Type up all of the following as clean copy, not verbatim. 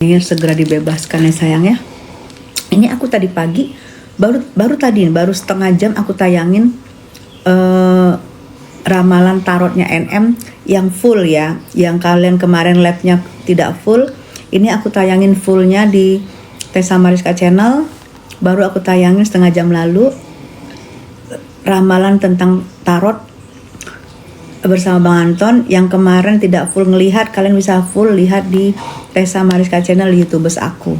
Segera dibebaskan ya sayang ya. Ini aku tadi pagi baru setengah jam aku tayangin ramalan tarotnya NM yang full ya, yang kalian kemarin live-nya tidak full. Ini aku tayangin fullnya di Tessa Mariska Channel. Baru aku tayangin setengah jam lalu ramalan tentang tarot bersama Bang Anton. Yang kemarin tidak full ngelihat, kalian bisa full lihat di Tessa Mariska Channel di YouTube aku.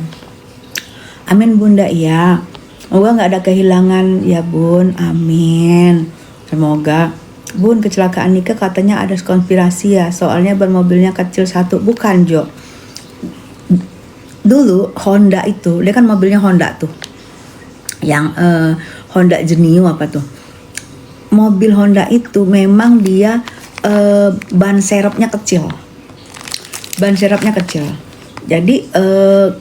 Amin Bunda ya. Semoga nggak ada kehilangan ya Bun. Amin. Semoga. Bun, kecelakaan Nika katanya ada konspirasi ya. Soalnya ban mobilnya kecil satu. Bukan Jo. Dulu Honda itu, dia kan mobilnya Honda tuh. Yang Honda Genio apa tuh. Mobil Honda itu memang dia ban serepnya kecil. Ban serepnya kecil. Jadi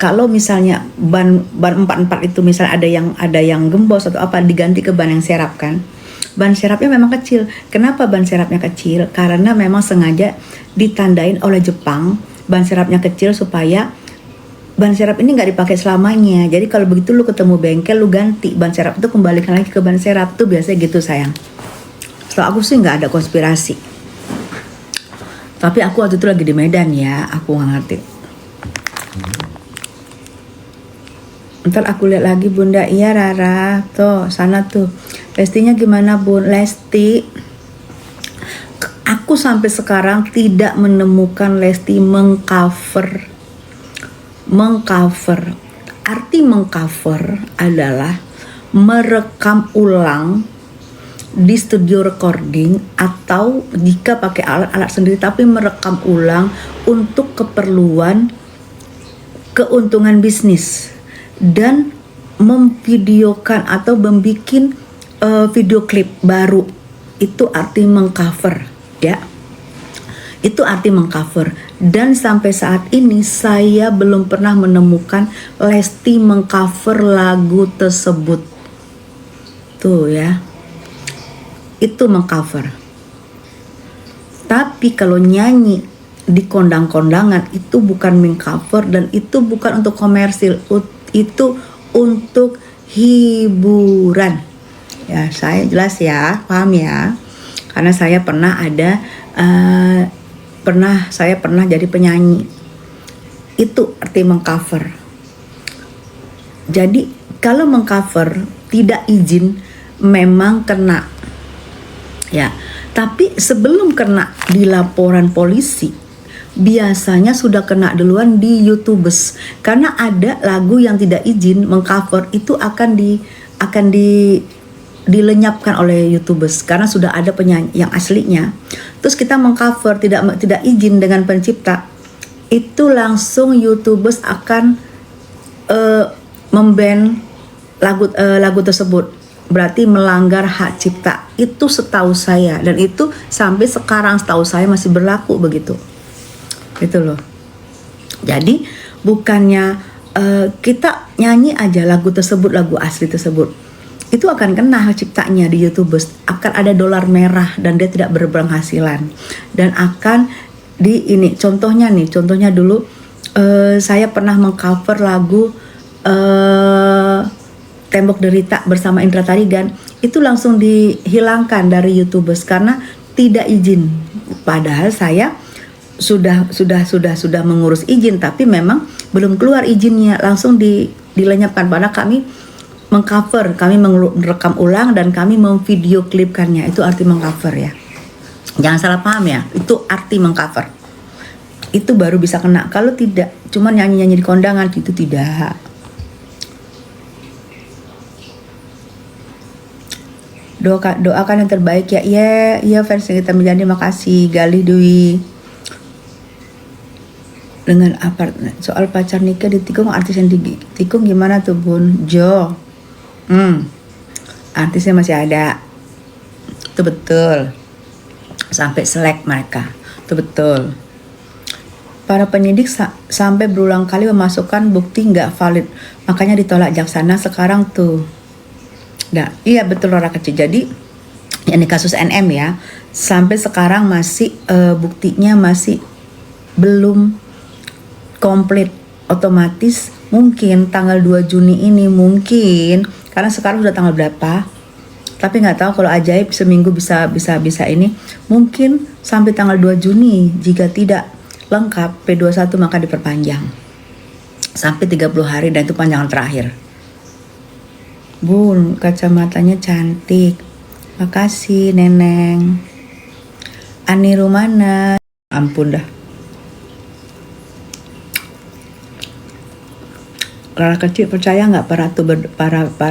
kalau misalnya ban 44 itu misalnya ada yang gembos atau apa, diganti ke ban yang serap kan. Ban serapnya memang kecil. Kenapa ban serapnya kecil? Karena memang sengaja ditandain oleh Jepang ban serapnya kecil supaya ban serap ini nggak dipakai selamanya. Jadi kalau begitu lu ketemu bengkel, lu ganti ban serap itu, kembalikan lagi ke ban serap. Tuh biasanya gitu sayang. So aku sih nggak ada konspirasi. Tapi aku waktu itu lagi di Medan ya, aku nggak ngerti. Ntar aku lihat lagi Bunda. Iya Rara, tuh sana tuh. Lestinya gimana Bun? Lesti, aku sampai sekarang tidak menemukan Lesti mengcover. Arti mengcover adalah merekam ulang di studio recording, atau jika pakai alat-alat sendiri tapi merekam ulang untuk keperluan keuntungan bisnis dan memvideokan atau membuat video klip baru. Itu arti mengcover ya. Itu arti mengcover. Dan sampai saat ini saya belum pernah menemukan Lesti mengcover lagu tersebut. Tuh ya. Itu mengcover. Tapi kalau nyanyi di kondang-kondangan itu bukan mengcover, dan itu bukan untuk komersil, itu untuk hiburan. Ya, saya jelas ya, paham ya. Karena saya pernah pernah jadi penyanyi. Itu arti mengcover. Jadi kalau mengcover tidak izin memang kena. Ya, tapi sebelum kena di laporan polisi, biasanya sudah kena duluan di YouTubers. Karena ada lagu yang tidak izin mengcover itu akan dilenyapkan oleh YouTubers karena sudah ada penyanyi yang aslinya. Terus kita mengcover tidak izin dengan pencipta, itu langsung YouTubers akan memban lagu tersebut. Berarti melanggar hak cipta. Itu setahu saya, dan itu sampai sekarang setahu saya masih berlaku begitu. Gitu loh. Jadi bukannya kita nyanyi aja lagu tersebut, lagu asli tersebut, itu akan kena hak ciptanya di YouTubers, akan ada dolar merah dan dia tidak berpenghasilan, dan akan contohnya dulu saya pernah mengcover lagu Tembok Derita bersama Indra Tarigan, itu langsung dihilangkan dari YouTubers karena tidak izin. Padahal saya sudah mengurus izin, tapi memang belum keluar izinnya, langsung dilenyapkan. Padahal kami mengcover, kami merekam ulang dan kami memvideo klipkannya. Itu arti mengcover ya. Jangan salah paham ya, itu arti mengcover. Itu baru bisa kena. Kalau tidak, cuma nyanyi-nyanyi di kondangan gitu tidak. Doakan yang terbaik ya. Iya fans kita menjadi, makasih Galih Dwi. Dengan soal pacar Nika ditikung, artis yang ditikung gimana tuh Bun? Jo. Artisnya masih ada. Itu betul. Sampai selek mereka. Itu betul. Para penyidik sampai berulang kali memasukkan bukti nggak valid, makanya ditolak jaksana sekarang tuh. Nah, iya betul Rara kecil. Jadi ini kasus NM ya, sampai sekarang masih buktinya masih belum komplit otomatis mungkin tanggal 2 Juni ini mungkin, karena sekarang sudah tanggal berapa, tapi nggak tahu kalau ajaib seminggu bisa ini, mungkin sampai tanggal 2 Juni. Jika tidak lengkap P21 maka diperpanjang sampai 30 hari dan itu panjangan terakhir. Bun, kacamatanya cantik. Makasih Neneng. Ani Rumana. Ampun dah. Rara kecil percaya nggak para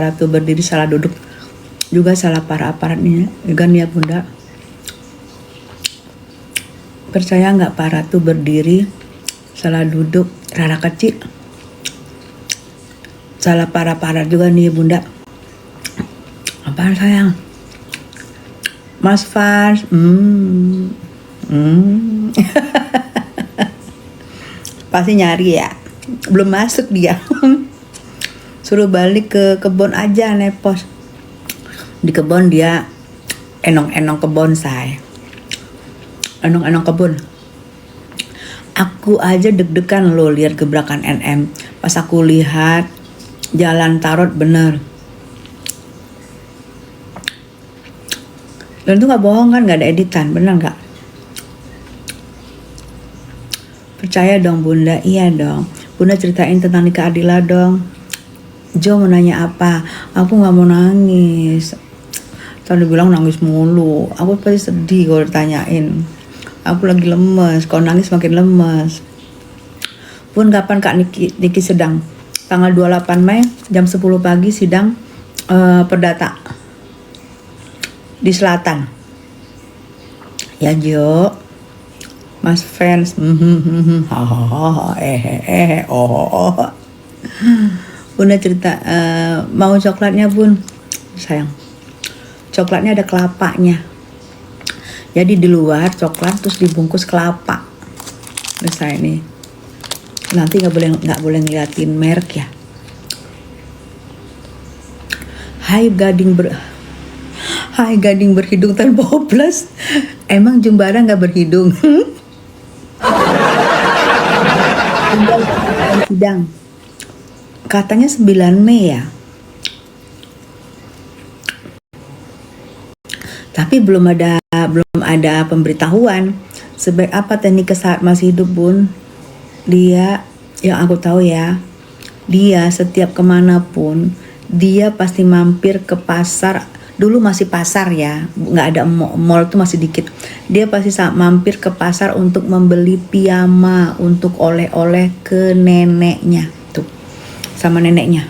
ratu berdiri salah duduk juga salah para aparatnya juga nih ya Bunda. Percaya nggak para ratu berdiri salah duduk Rara kecil salah para juga nih Bunda. Apaan sayang? Mas Fars, pasti nyari ya. Belum masuk dia. Suruh balik ke kebun aja nepos. Di kebun dia enong-enong ke bonsai. Enong-enong kebun. Aku aja deg-degan loh lihat gebrakan NM. Pas aku lihat jalan tarot bener. Dan itu gak bohong kan, gak ada editan, bener gak? Percaya dong Bunda, iya dong. Bunda ceritain tentang nikah Adila dong. Jo mau nanya apa? Aku gak mau nangis. Tadi bilang nangis mulu. Aku pasti sedih kalau ditanyain. Aku lagi lemes, kalau nangis makin lemes. Bun, kapan Kak Niki sedang? Tanggal 28 Mei jam 10 pagi sidang perdata di selatan. Ya Jo, Mas fans, Bunda cerita mau coklatnya Bun, sayang. Coklatnya ada kelapanya. Jadi di luar coklat terus dibungkus kelapa. Bisa ini. Nanti nggak boleh ngeliatin merek ya. Hai gading berhidung tanpa hopeless. Emang Jumbara nggak berhidung? Sidang. Katanya 9 Mei ya. Tapi belum ada pemberitahuan. Sebaik apa teknik saat masih hidup Bun? Dia, yang aku tahu ya, dia setiap kemanapun dia pasti mampir ke pasar. Dulu masih pasar ya, nggak ada mall tuh masih dikit. Dia pasti mampir ke pasar untuk membeli piyama untuk oleh-oleh ke neneknya tuh, sama neneknya.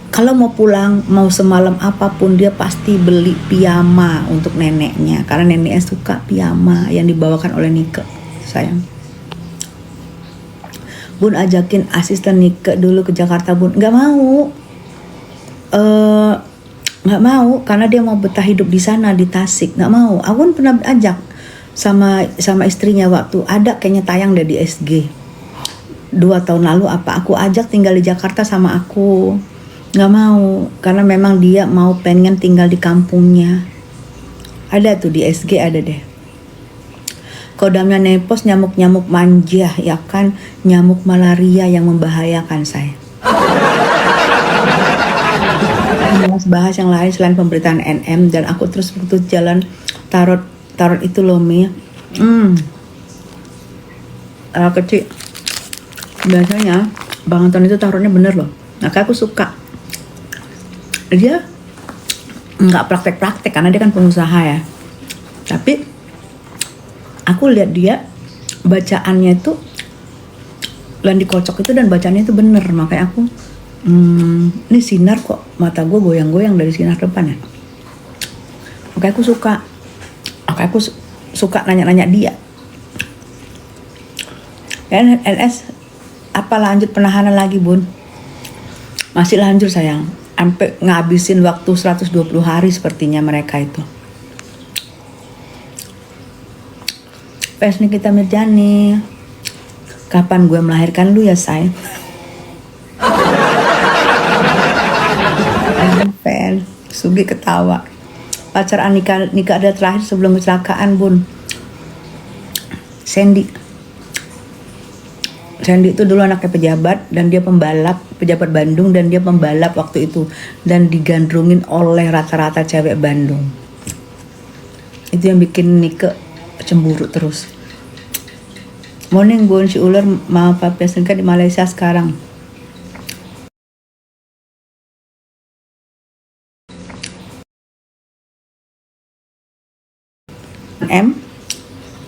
Kalau mau pulang, mau semalam apapun dia pasti beli piyama untuk neneknya karena neneknya suka piyama yang dibawakan oleh Nike, sayang. Bun ajakin asisten Nike dulu ke Jakarta Bun, nggak mau. Nggak mau karena dia mau betah hidup di sana di Tasik. Nggak mau. Aku kan pernah ajak sama istrinya waktu ada kayaknya tayang deh di SG 2 tahun lalu apa, aku ajak tinggal di Jakarta sama aku. Nggak mau karena memang dia mau pengen tinggal di kampungnya. Ada tuh di SG ada deh. Kodamnya nepos nyamuk manja ya kan, nyamuk malaria yang membahayakan saya. Bahas yang lain selain pemberitaan NM dan aku terus putus jalan tarot itu loh Mi. Kecil biasanya Bang Anton itu tarotnya bener loh. Nah aku suka dia nggak praktek karena dia kan pengusaha ya, tapi aku lihat dia bacaannya itu dan dikocok itu dan bacaannya itu bener, makanya aku ini sinar kok mata gue goyang-goyang dari sinar depan ya. Makanya aku suka nanya-nanya dia. NS apa lanjut penahanan lagi Bun? Masih lanjut sayang, sampai ngabisin waktu 120 hari sepertinya mereka itu. Nikita Mirjani, kapan gue melahirkan lu ya say? Fan Sugi ketawa. Pacar Nika ada terakhir sebelum kecelakaan Bun, Sandy. Sandy itu dulu anaknya pejabat dan dia pembalap, pejabat Bandung, dan dia pembalap waktu itu dan digandrungin oleh rata-rata cewek Bandung. Itu yang bikin Nike cemburu terus. Morning Bun, si ular mau papiasan di Malaysia sekarang.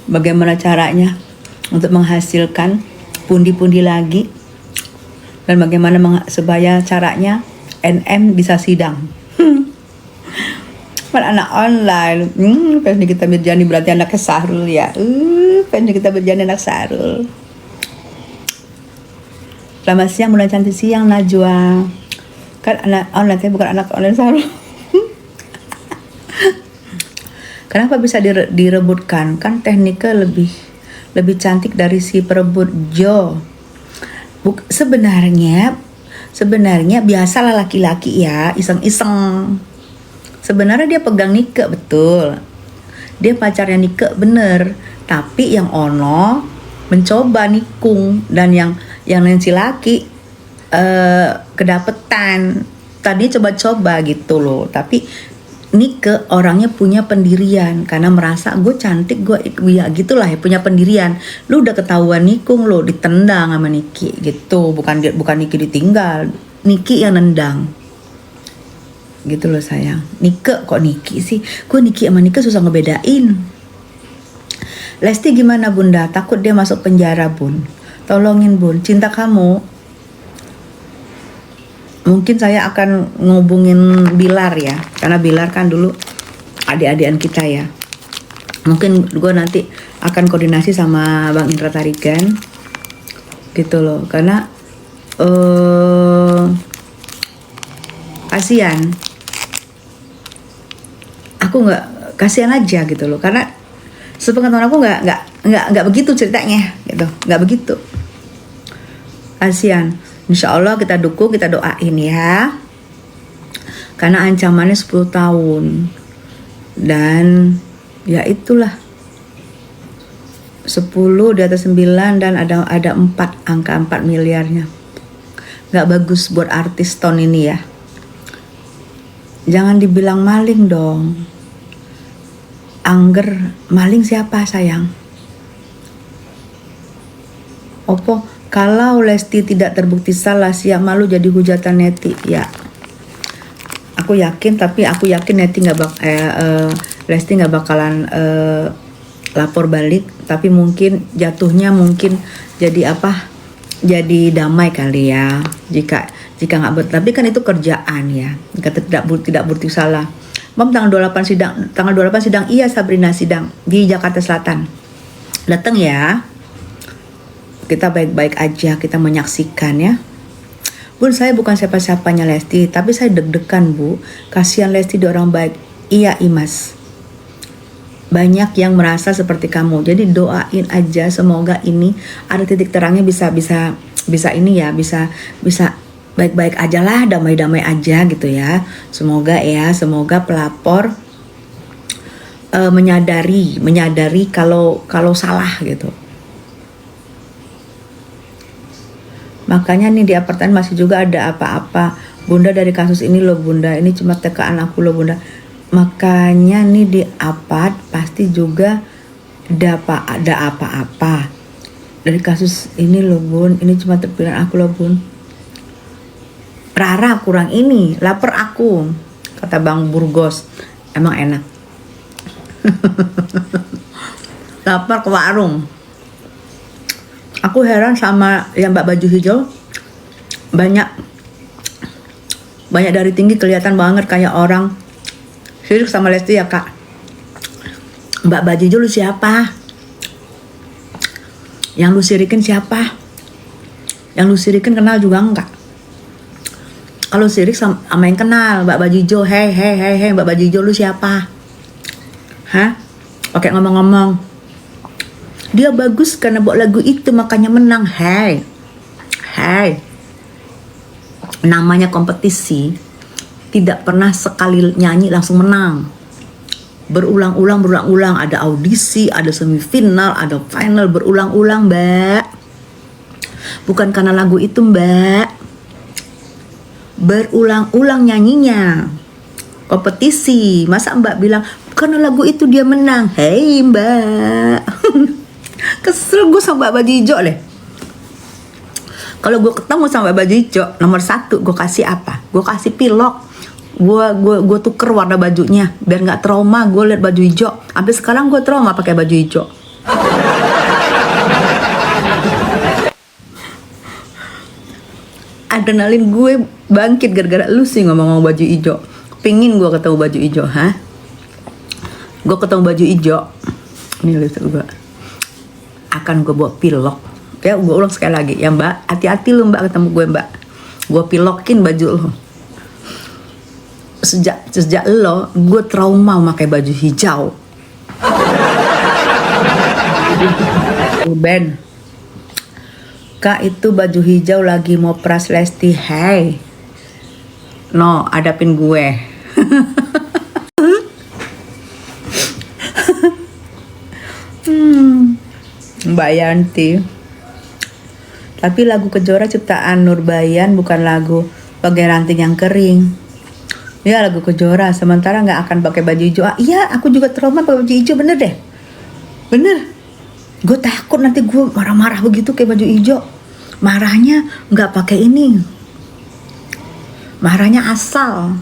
Bagaimana caranya untuk menghasilkan pundi-pundi lagi, dan bagaimana supaya caranya NM bisa sidang. Anak online. Fans Nikita Mirjani berarti anaknya Sahrul ya. Fans Nikita Mirjani anak Sahrul. Selamat siang, bulan cantik siang Najwa. Kan anak online, saya bukan anak online Sahrul. Kenapa bisa direbutkan? Kan tekniknya lebih cantik dari si perebut Jo. Sebenarnya biasalah laki-laki ya, iseng-iseng. Sebenarnya dia pegang Nike betul. Dia pacarnya Nike bener. Tapi yang ono mencoba nikung, dan yang si laki kedapetan. Tadi coba-coba gitu loh. Tapi Nike orangnya punya pendirian karena merasa gue cantik, gue ya gitulah ya, punya pendirian. Lu udah ketahuan nikung lo, ditendang sama Niki gitu, bukan Niki ditinggal, Niki yang nendang gitu loh sayang. Nike kok Niki sih, gue Niki sama Nike susah ngebedain. Lesti gimana bunda, takut dia masuk penjara bun, tolongin bun, cinta kamu. Mungkin saya akan ngubungin Bilar ya, karena Bilar kan dulu adik-adikan kita ya. Mungkin gue nanti akan koordinasi sama Bang Indra Tarigan gitu loh, karena kasihan. Aku kasihan aja gitu loh, karena sepengetahuan aku nggak begitu ceritanya gitu, nggak begitu. Kasihan. Insya Allah kita dukung, kita doain ya. Karena ancamannya 10 tahun. Dan ya itulah. 10 di atas 9 dan ada 4, angka 4 miliarnya. Gak bagus buat artis tahun ini ya. Jangan dibilang maling dong. Angger, maling siapa sayang? Opo? Kalau Lesti tidak terbukti salah, siap malu jadi hujatan neti. Ya, aku yakin, tapi aku yakin Lesti nggak bakalan lapor balik. Tapi mungkin jatuhnya jadi apa? Jadi damai kali ya. Jika nggak tapi kan itu kerjaan ya. Jika tidak bukti salah. Mam tanggal 28 sidang. Iya Sabrina sidang di Jakarta Selatan. Datang ya. Kita baik-baik aja, kita menyaksikan ya. Bun, saya bukan siapa-siapanya Lesti, tapi saya deg-degan bu. Kasihan Lesti di orang baik. Iya Imas. Banyak yang merasa seperti kamu. Jadi doain aja, semoga ini ada titik terangnya, bisa ini ya, bisa baik-baik aja lah, damai-damai aja gitu ya. Semoga pelapor menyadari kalau salah gitu. Makanya nih di apartemen masih juga ada apa-apa. Bunda dari kasus ini loh bunda, ini cuma tekaan aku loh bunda. Makanya nih di apart pasti juga ada apa-apa. Dari kasus ini loh bun, ini cuma tepiran aku loh bun. Rara kurang ini, lapar aku, kata Bang Burgos. Emang enak. Lapar ke warung. Aku heran sama yang Mbak baju hijau, banyak dari tinggi kelihatan banget kayak orang sirik sama Lesti ya kak. Mbak baju hijau lu siapa? Yang lu sirikin siapa? Yang lu sirikin kenal juga enggak? Kalau sirik sama yang kenal, Mbak baju hijau, hey Mbak baju hijau lu siapa? Hah? Oke ngomong-ngomong. Dia bagus karena buat lagu itu makanya menang. Hai. Namanya kompetisi. Tidak pernah sekali nyanyi langsung menang. Berulang-ulang. Ada audisi, ada semifinal, ada final, berulang-ulang mbak. Bukan karena lagu itu, Mbak. Berulang-ulang nyanyinya. Kompetisi. Masa Mbak bilang karena lagu itu dia menang? Hei Mbak. Kesel gue sama Mbak baju hijau deh. Kalau gue ketemu sama Mbak baju hijau, nomor 1 gue kasih apa? Gue kasih pilok. Gue tuker warna bajunya biar nggak trauma gue liat baju hijau. Sampai sekarang gue trauma pakai baju hijau. Adrenalin gue bangkit gara-gara lu sih ngomong baju hijau. Pingin gue ketemu baju hijau, gue ketemu baju hijau. Ini lipstick gue. Akan gue bawa pilok. Ya gue ulang sekali lagi ya Mbak. Hati-hati lu Mbak ketemu gue Mbak. Gue pilokin baju lo. Sejak lo, gue trauma pakai baju hijau. Ben, Kak itu baju hijau lagi mau pras Lesti. Hey, no, hadapin gue. Mbak Yanti. Tapi lagu Kejora ciptaan Nurbayan, bukan lagu Bagai Ranting yang Kering. Ya lagu Kejora, sementara nggak akan pakai baju hijau. Iya, aku juga trauma pakai baju hijau, bener deh. Bener. Gue takut nanti gue marah-marah begitu kayak baju hijau. Marahnya nggak pakai ini. Marahnya asal.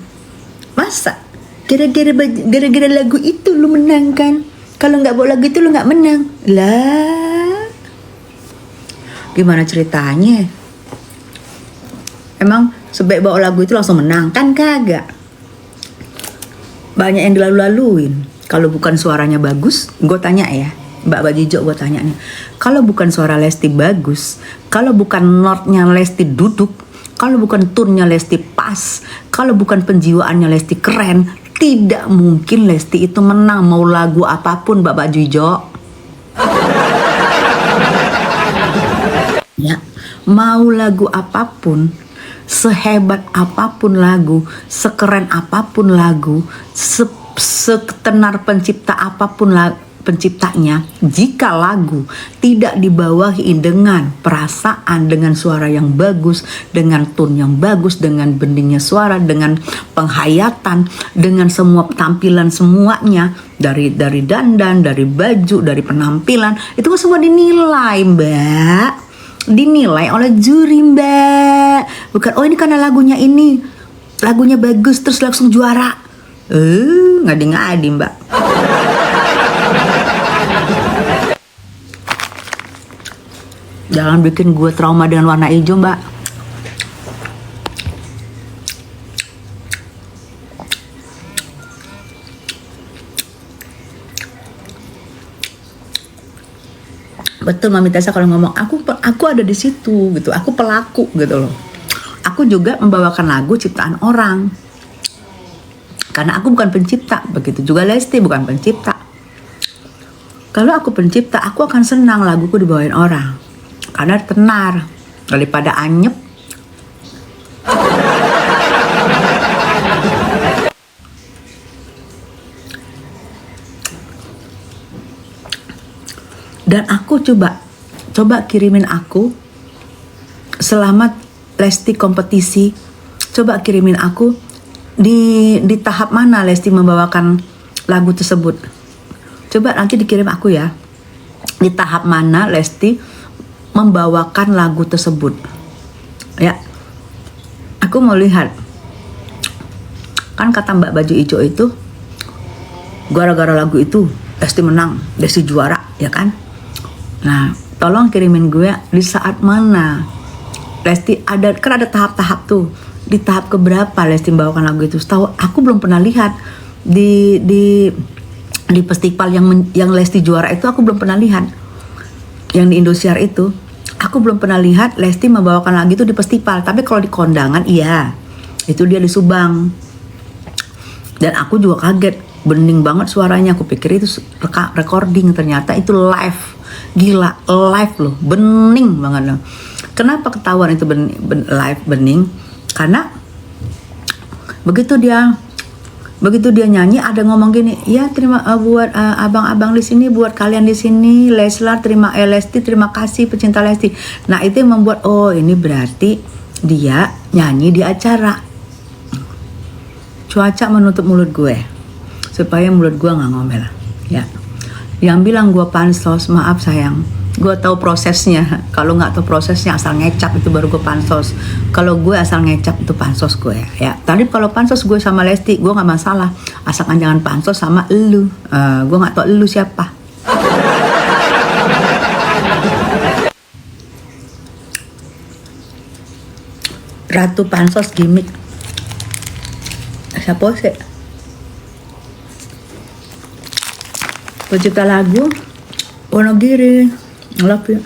Masa? Gara-gara lagu itu lu menang kan? Kalau nggak bawa lagu itu lu nggak menang. Lah. Gimana ceritanya? Emang sebaik bawa lagu itu langsung menang? Kan kagak. Banyak yang dilalu-laluin. Kalau bukan suaranya bagus, gue tanya ya, Mbak baju hijau gue tanya nih, kalau bukan suara Lesti bagus, kalau bukan notnya Lesti duduk, kalau bukan tunnya Lesti pas, kalau bukan penjiwaannya Lesti keren, tidak mungkin Lesti itu menang mau lagu apapun Mbak baju hijau. Ya, mau lagu apapun, sehebat apapun lagu, sekeren apapun lagu, setenar pencipta apapun penciptanya, jika lagu tidak dibawahi dengan perasaan, dengan suara yang bagus, dengan tone yang bagus, dengan beningnya suara, dengan penghayatan, dengan semua tampilan semuanya, dari dandan, dari baju, dari penampilan, itu semua dinilai Mbak. Dinilai oleh juri Mbak. Bukan oh ini karena lagunya bagus terus langsung juara. Ngadi-ngadi Mbak. Jangan bikin gue trauma dengan warna hijau Mbak. Betul Mami Tessa kalau ngomong aku ada di situ gitu, aku pelaku gitu loh. Aku juga membawakan lagu ciptaan orang. Karena aku bukan pencipta, begitu juga Lesti bukan pencipta. Kalau aku pencipta, aku akan senang laguku dibawain orang. Karena tenar daripada anyep. Dan aku coba kirimin aku selamat Lesti kompetisi. Coba kirimin aku di tahap mana Lesti membawakan lagu tersebut. Coba nanti dikirim aku ya. Di tahap mana Lesti membawakan lagu tersebut. Ya. Aku mau lihat. Kan kata Mbak baju hijau itu gara-gara lagu itu Lesti menang, Lesti juara, ya kan? Nah, tolong kirimin gue di saat mana Lesti ada tahap-tahap tuh. Di tahap keberapa Lesti membawakan lagu itu? Setahu aku belum pernah lihat di festival yang Lesti juara itu, aku belum pernah lihat. Yang di Indosiar itu, aku belum pernah lihat Lesti membawakan lagu itu di festival. Tapi kalau di kondangan iya. Itu dia di Subang. Dan aku juga kaget, bening banget suaranya. Aku pikir itu recording, ternyata itu live. Gila, live loh, bening banget loh. Kenapa ketahuan itu live bening? Karena begitu dia Begitu dia nyanyi ada ngomong gini, ya terima buat abang-abang di sini, buat kalian di sini, Leslar Lesti terima kasih pecinta Lesti. Nah itu yang membuat oh ini berarti dia nyanyi di acara. Cuaca menutup mulut gue supaya mulut gue nggak ngomel ya. Yang bilang gue pansos, maaf sayang, gue tahu prosesnya. Kalau nggak tahu prosesnya asal ngecap itu baru gue pansos. Kalau gue asal ngecap itu pansos gue ya. Tadi kalau pansos gue sama Lesti gue nggak masalah, asalkan jangan pansos sama elu. Gue nggak tahu elu siapa. Ratu pansos gimmick siapa sih? Pencipta lagu Wonogiri, love you.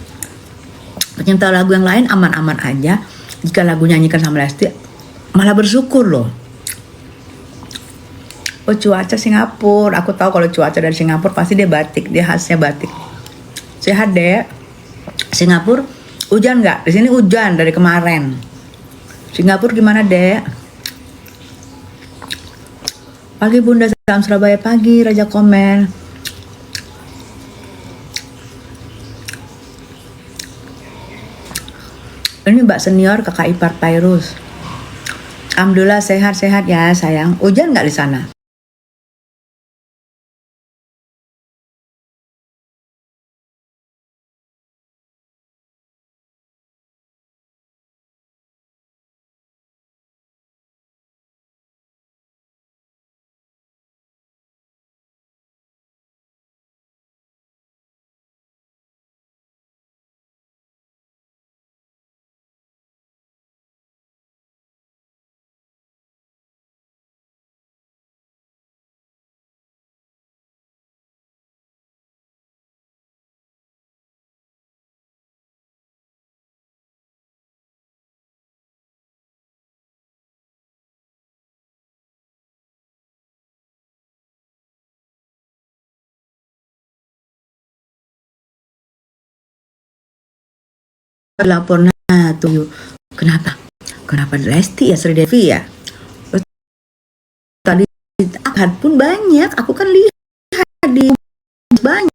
Pecinta lagu yang lain aman-aman aja. Jika lagu nyanyikan sama Lesti, malah bersyukur loh. Oh cuaca Singapura, aku tahu kalau cuaca dari Singapura pasti dia batik, dia khasnya batik. Sehat deh. Singapura hujan nggak? Di sini hujan dari kemarin. Singapura gimana deh? Pagi Bunda, salam Surabaya pagi, Raja komen. Ini Mbak Senior, kakak ipar Pairus. Alhamdulillah sehat-sehat ya sayang. Hujan nggak di sana? Lapor nah tuh kenapa Lesti ya Sri Devi ya tadi akad pun banyak, aku kan lihat di banyak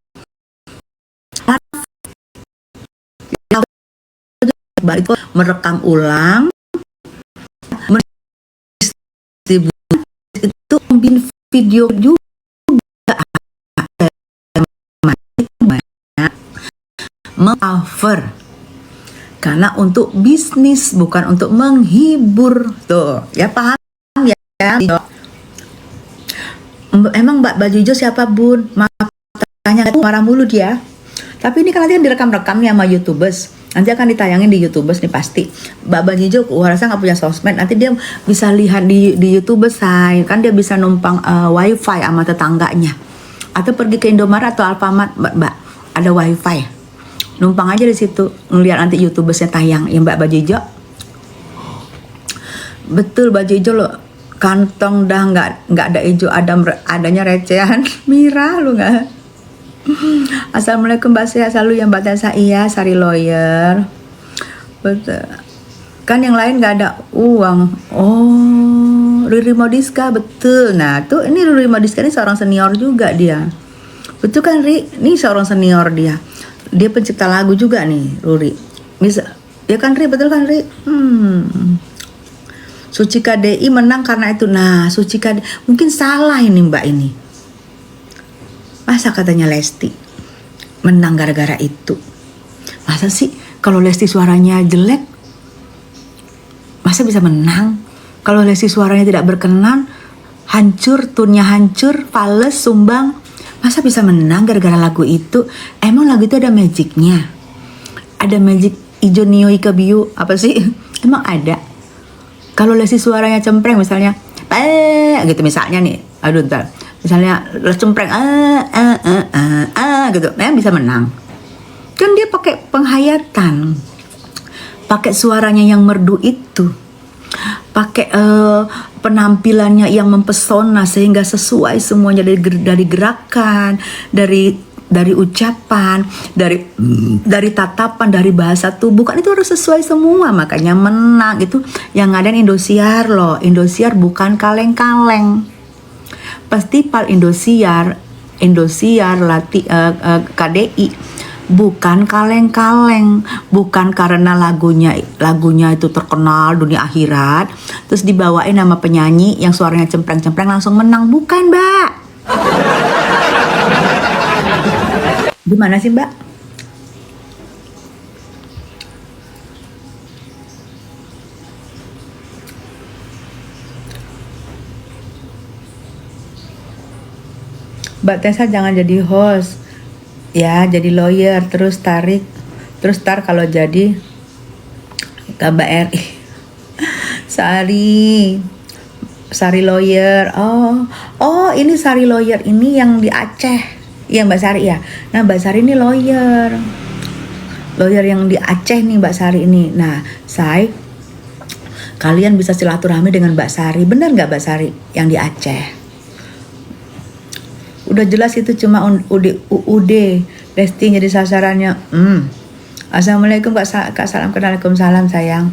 itu merekam ulang itu bikin video juga meng-cover karena untuk bisnis bukan untuk menghibur tuh ya, paham ya? Emang Mbak Baju Hijau siapa Bun? Maaf tanya marah mulu dia. Tapi ini kan nanti direkam-rekam nih sama YouTubers. Nanti akan ditayangin di YouTubers nih pasti. Mbak Baju Hijau rasa nggak punya sosmed, nanti dia bisa lihat di YouTubers say. Kan dia bisa numpang wifi sama tetangganya. Atau pergi ke Indomaret atau Alfamart, Mbak ada wifi. Numpang aja di situ ngeliat nanti YouTubersnya tayang yang Mbak Baju Hijau. Betul Baju Hijau lo, kantong dah nggak ada hijau, adanya recehan. Mira lu nggak. Assalamualaikum Mbak Sia, selalu yang Mbak Tessa iya, Sari Lawyer. Betul. Kan yang lain nggak ada uang. Oh, Riri Modiska betul. Nah tuh ini Riri Modiska ini seorang senior juga dia. Betul kan Ri? Ini seorang senior dia. Dia pencipta lagu juga nih, Ruri. Bisa, ya kan Ri, betul kan Ri? Suci KDI menang karena itu. Nah, Suci KDI mungkin salah ini Mbak ini. Masa katanya Lesti menang gara-gara itu? Masa sih kalau Lesti suaranya jelek, masa bisa menang? Kalau Lesti suaranya tidak berkenan, hancur, tunnya hancur, fales, sumbang, masa bisa menang gara-gara lagu itu? Emang lagu itu ada magicnya? Ada magic ijo nio ika biu apa sih? Emang ada? Kalau Lesti suaranya cempreng misalnya, gitu misalnya nih, aduh ntar, misalnya cempreng, gitu, bisa menang. Kan dia pakai penghayatan, pakai suaranya yang merdu itu, pakai penampilannya yang mempesona sehingga sesuai semuanya dari gerakan, dari ucapan, dari tatapan, dari bahasa tubuh, kan itu harus sesuai semua, makanya menang. Itu yang ngadain Indosiar loh. Indosiar bukan kaleng-kaleng. Festival Indosiar KDI bukan kaleng-kaleng, bukan karena lagunya itu terkenal dunia akhirat, terus dibawain nama penyanyi yang suaranya cempreng-cempreng langsung menang, bukan Mbak. Gimana sih Mbak? Mbak Tessa jangan jadi host ya, jadi lawyer, terus tar kalau jadi KBRI. Sari lawyer. Oh ini Sari lawyer ini yang di Aceh. Iya Mbak Sari ya. Nah Mbak Sari ini lawyer yang di Aceh nih Mbak Sari ini. Nah kalian bisa silaturahmi dengan Mbak Sari. Benar nggak Mbak Sari yang di Aceh? Udah jelas itu cuma UUD Lesti jadi sasarannya. Assalamualaikum Kak Salam. Waalaikumsalam sayang.